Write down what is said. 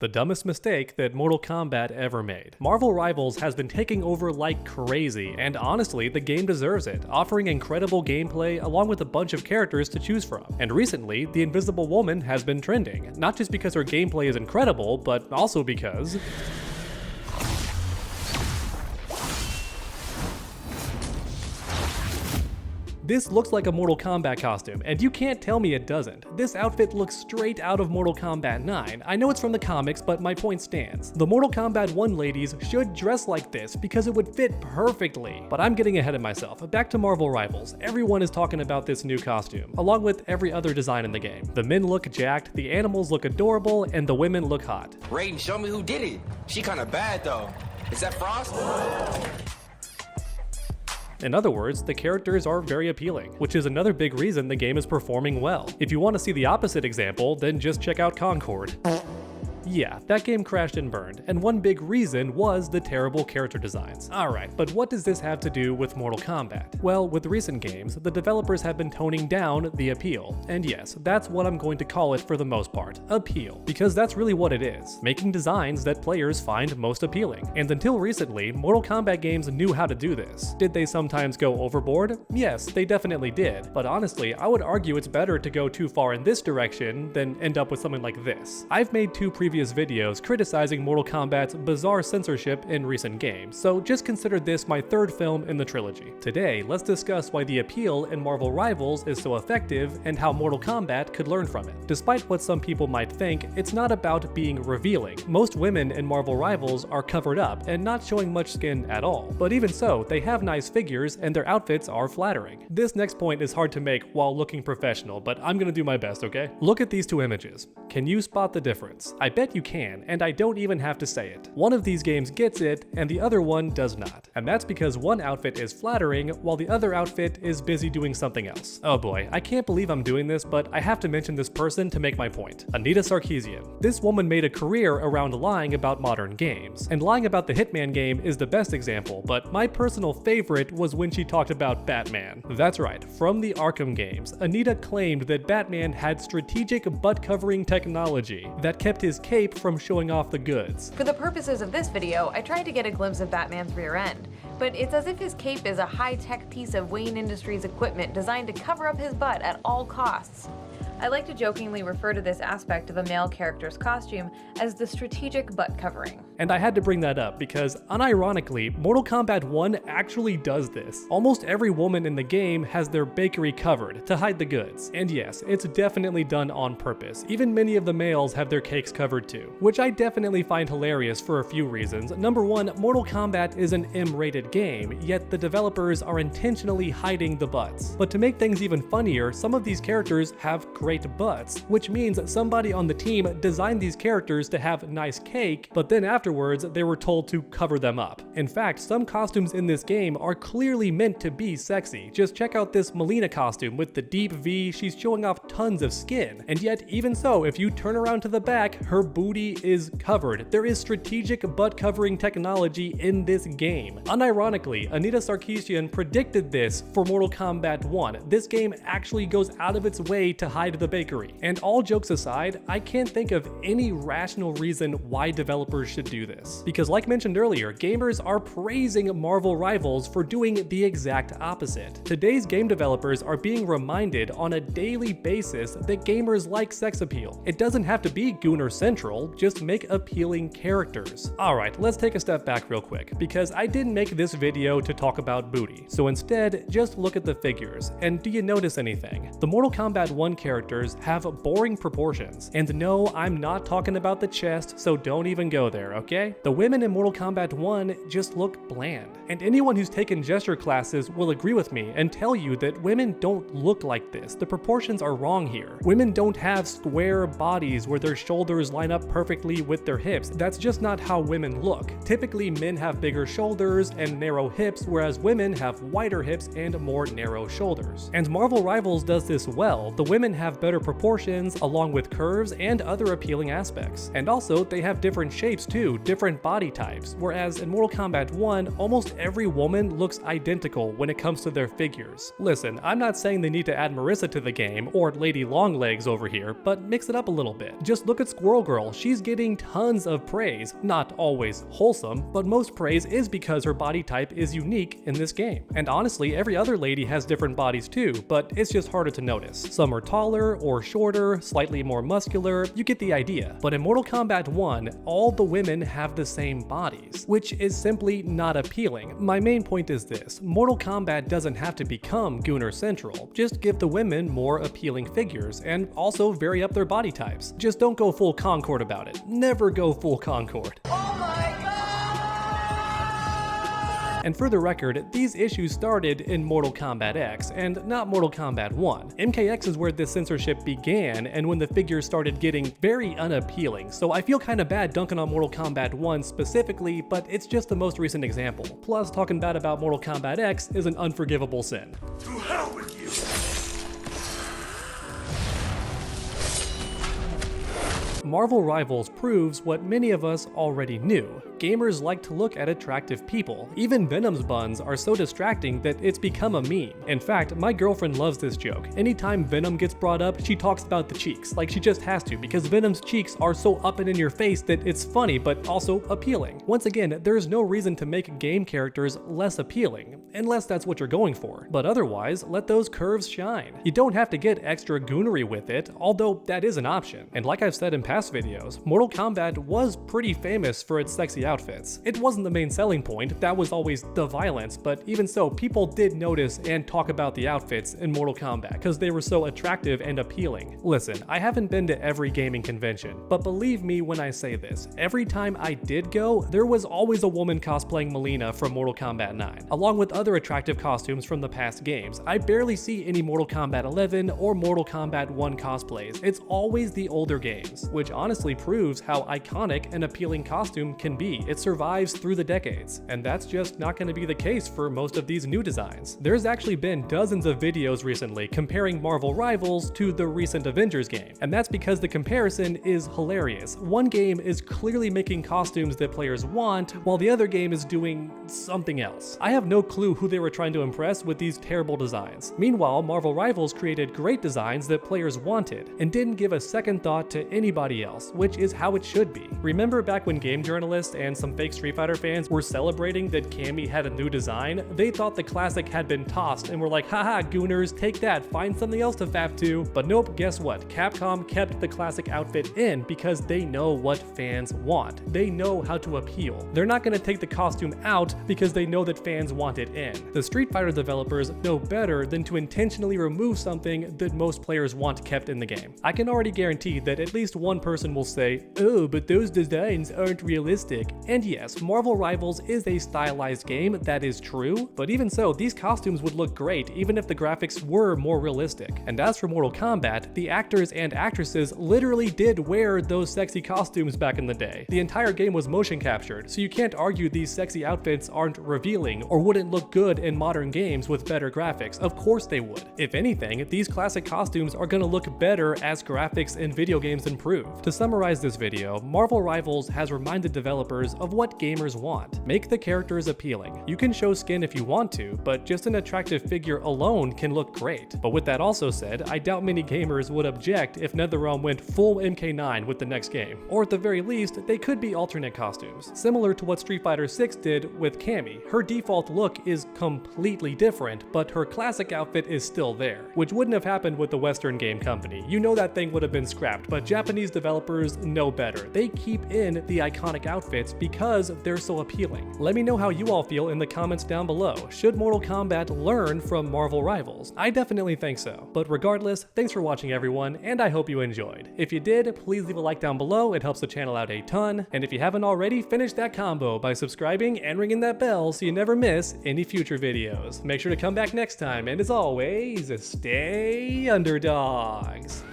The dumbest mistake that Mortal Kombat ever made. Marvel Rivals has been taking over like crazy, and honestly, the game deserves it, offering incredible gameplay along with a bunch of characters to choose from. And recently, the Invisible Woman has been trending, not just because her gameplay is incredible, but also because this looks like a Mortal Kombat costume, and you can't tell me it doesn't. This outfit looks straight out of Mortal Kombat 9. I know it's from the comics, but my point stands. The Mortal Kombat 1 ladies should dress like this because it would fit perfectly. But I'm getting ahead of myself. Back to Marvel Rivals. Everyone is talking about this new costume, along with every other design in the game. The men look jacked, the animals look adorable, and the women look hot. Raiden, show me who did it. She kinda bad though. Is that Frost? In other words, the characters are very appealing, which is another big reason the game is performing well. If you want to see the opposite example, then just check out Concord. Yeah, that game crashed and burned, and one big reason was the terrible character designs. Alright, but what does this have to do with Mortal Kombat? Well, with recent games, the developers have been toning down the appeal. And yes, that's what I'm going to call it for the most part, appeal. Because that's really what it is, making designs that players find most appealing. And until recently, Mortal Kombat games knew how to do this. Did they sometimes go overboard? Yes, they definitely did. But honestly, I would argue it's better to go too far in this direction than end up with something like this. I've made two previous videos criticizing Mortal Kombat's bizarre censorship in recent games, so just consider this my third film in the trilogy. Today, let's discuss why the appeal in Marvel Rivals is so effective and how Mortal Kombat could learn from it. Despite what some people might think, it's not about being revealing. Most women in Marvel Rivals are covered up and not showing much skin at all. But even so, they have nice figures and their outfits are flattering. This next point is hard to make while looking professional, but I'm gonna do my best, okay? Look at these two images. Can you spot the difference? I bet you can, and I don't even have to say it. One of these games gets it, and the other one does not. And that's because one outfit is flattering, while the other outfit is busy doing something else. Oh boy, I can't believe I'm doing this, but I have to mention this person to make my point. Anita Sarkeesian. This woman made a career around lying about modern games, and lying about the Hitman game is the best example, but my personal favorite was when she talked about Batman. That's right, from the Arkham games, Anita claimed that Batman had strategic butt-covering technology that kept his cape from showing off the goods. For the purposes of this video, I tried to get a glimpse of Batman's rear end, but it's as if his cape is a high-tech piece of Wayne Industries equipment designed to cover up his butt at all costs. I like to jokingly refer to this aspect of a male character's costume as the strategic butt covering. And I had to bring that up because, unironically, Mortal Kombat 1 actually does this. Almost every woman in the game has their bakery covered to hide the goods. And yes, it's definitely done on purpose. Even many of the males have their cakes covered too, which I definitely find hilarious for a few reasons. Number one, Mortal Kombat is an M-rated game, yet the developers are intentionally hiding the butts. But to make things even funnier, some of these characters have great butts, which means that somebody on the team designed these characters to have nice cake, but then afterwards they were told to cover them up. In fact, some costumes in this game are clearly meant to be sexy. Just check out this Melina costume with the deep V, she's showing off tons of skin. And yet, even so, if you turn around to the back, her booty is covered. There is strategic butt covering technology in this game. Unironically, Anita Sarkeesian predicted this for Mortal Kombat 1. This game actually goes out of its way to hide the bakery. And all jokes aside, I can't think of any rational reason why developers should do this. Because like mentioned earlier, gamers are praising Marvel Rivals for doing the exact opposite. Today's game developers are being reminded on a daily basis that gamers like sex appeal. It doesn't have to be Gooner Central, just make appealing characters. Alright, let's take a step back real quick, because I didn't make this video to talk about booty. So instead, just look at the figures, and do you notice anything? The Mortal Kombat 1 characters have boring proportions. And no, I'm not talking about the chest, so don't even go there, okay? The women in Mortal Kombat 1 just look bland. And anyone who's taken gesture classes will agree with me and tell you that women don't look like this. The proportions are wrong here. Women don't have square bodies where their shoulders line up perfectly with their hips. That's just not how women look. Typically, men have bigger shoulders and narrow hips, whereas women have wider hips and more narrow shoulders. And Marvel Rivals does this well. The women have have better proportions along with curves and other appealing aspects. And also, they have different shapes too, different body types, whereas in Mortal Kombat 1, almost every woman looks identical when it comes to their figures. Listen, I'm not saying they need to add Marissa to the game, or Lady Longlegs over here, but mix it up a little bit. Just look at Squirrel Girl, she's getting tons of praise, not always wholesome, but most praise is because her body type is unique in this game. And honestly, every other lady has different bodies too, but it's just harder to notice. Some are taller or shorter, slightly more muscular, you get the idea. But in Mortal Kombat 1, all the women have the same bodies, which is simply not appealing. My main point is this: Mortal Kombat doesn't have to become Gunnar Central, just give the women more appealing figures, and also vary up their body types. Just don't go full Concord about it. Never go full Concord. And for the record, these issues started in Mortal Kombat X, and not Mortal Kombat 1. MKX is where this censorship began, and when the figures started getting very unappealing, so I feel kinda bad dunking on Mortal Kombat 1 specifically, but it's just the most recent example. Plus, talking bad about Mortal Kombat X is an unforgivable sin. To hell with you! Marvel Rivals proves what many of us already knew. Gamers like to look at attractive people. Even Venom's buns are so distracting that it's become a meme. In fact, my girlfriend loves this joke. Anytime Venom gets brought up, she talks about the cheeks, like she just has to, because Venom's cheeks are so up and in your face that it's funny but also appealing. Once again, there's no reason to make game characters less appealing, unless that's what you're going for. But otherwise, let those curves shine. You don't have to get extra goonery with it, although that is an option. And like I've said in past videos, Mortal Kombat was pretty famous for its sexy outfits. It wasn't the main selling point, that was always the violence, but even so, people did notice and talk about the outfits in Mortal Kombat because they were so attractive and appealing. Listen, I haven't been to every gaming convention, but believe me when I say this, every time I did go, there was always a woman cosplaying Mileena from Mortal Kombat 9, along with other attractive costumes from the past games. I barely see any Mortal Kombat 11 or Mortal Kombat 1 cosplays. It's always the older games, which honestly proves how iconic an appealing costume can be. It survives through the decades, and that's just not going to be the case for most of these new designs. There's actually been dozens of videos recently comparing Marvel Rivals to the recent Avengers game, and that's because the comparison is hilarious. One game is clearly making costumes that players want, while the other game is doing something else. I have no clue who they were trying to impress with these terrible designs. Meanwhile, Marvel Rivals created great designs that players wanted, and didn't give a second thought to anybody else, which is how it should be. Remember back when game journalists and some fake Street Fighter fans were celebrating that Cammy had a new design? They thought the classic had been tossed and were like, haha, gooners, take that, find something else to fap to. But nope, guess what? Capcom kept the classic outfit in because they know what fans want. They know how to appeal. They're not going to take the costume out because they know that fans want it in. The Street Fighter developers know better than to intentionally remove something that most players want kept in the game. I can already guarantee that at least one person will say, oh, but those designs aren't realistic. And yes, Marvel Rivals is a stylized game, that is true, but even so, these costumes would look great even if the graphics were more realistic. And as for Mortal Kombat, the actors and actresses literally did wear those sexy costumes back in the day. The entire game was motion captured, so you can't argue these sexy outfits aren't revealing or wouldn't look good in modern games with better graphics. Of course they would. If anything, these classic costumes are gonna look better as graphics in video games improve. To summarize this video, Marvel Rivals has reminded developers of what gamers want. Make the characters appealing. You can show skin if you want to, but just an attractive figure alone can look great. But with that also said, I doubt many gamers would object if NetherRealm went full MK9 with the next game. Or at the very least, they could be alternate costumes, similar to what Street Fighter 6 did with Cammy. Her default look is completely different, but her classic outfit is still there, which wouldn't have happened with the Western game company. You know that thing would have been scrapped, but Japanese developers know better. They keep in the iconic outfits because they're so appealing. Let me know how you all feel in the comments down below. Should Mortal Kombat learn from Marvel Rivals? I definitely think so. But regardless, thanks for watching everyone, and I hope you enjoyed. If you did, please leave a like down below, it helps the channel out a ton. And if you haven't already, finish that combo by subscribing and ringing that bell so you never miss any future videos. Make sure to come back next time, and as always, stay underdogs.